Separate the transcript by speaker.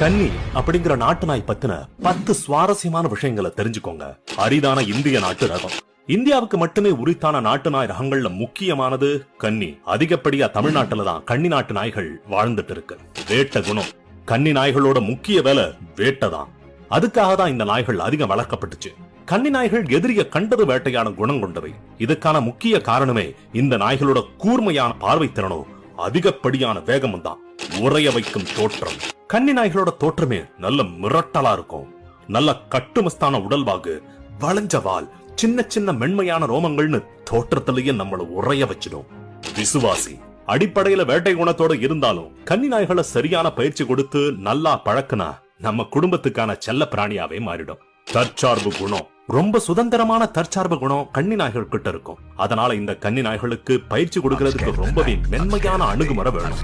Speaker 1: கன்னி அப்படிங்கிற நாட்டு நாய் பத்தின 10 சுவாரஸ்யமான விஷயங்களை தெரிஞ்சுக்கோங்க. அரிதான இந்திய நாட்டு ரகம். இந்தியாவுக்கு மட்டுமே உரித்தான நாட்டு நாய் ரகங்கள்ல முக்கியமானது கன்னி. அதிகப்படியா தமிழ்நாட்டுல தான் கன்னி நாட்டு நாய்கள் வாழ்ந்துட்டு இருக்கு. வேட்டை குணம். கன்னி நாய்களோட முக்கிய வேலை வேட்டை தான். அதுக்காக தான் இந்த நாய்கள் அதிகம் வளர்க்கப்பட்டுச்சு. கன்னி நாய்கள் எதிரிய கண்டது வேட்டையான குணம் கொண்டவை. இதுக்கான முக்கிய காரணமே இந்த நாய்களோட கூர்மையான பார்வை திறனும் அதிகப்படியான வேகமும் தான். உறைய வைக்கும் தோற்றம். கன்னி நாய்களோட தோற்றமே நல்ல மிரட்டலா இருக்கும். நல்ல கட்டுமஸ்தான உடல்வாகு, வளைஞ்ச வால், சின்ன சின்ன மென்மையான ரோமங்கள்னு தோற்றத்திலேயே நம்மள உறைய வச்சிடும். விசுவாசி. அடிப்படையில வேட்டை குணத்தோட இருந்தாலும் கன்னி நாய்களை சரியான பயிற்சி கொடுத்து நல்லா பழக்குனா நம்ம குடும்பத்துக்கான செல்ல பிராணியாவே மாறிடும். தற்சார்பு குணம். ரொம்ப சுதந்திரமான தற்சார்பு குணம் கன்னி நாய்கள் கிட்ட இருக்கும். அதனால இந்த கன்னி நாய்களுக்கு பயிற்சி கொடுக்கறதுக்கு ரொம்பவே மென்மையான அணுகுமுறை வேணும்.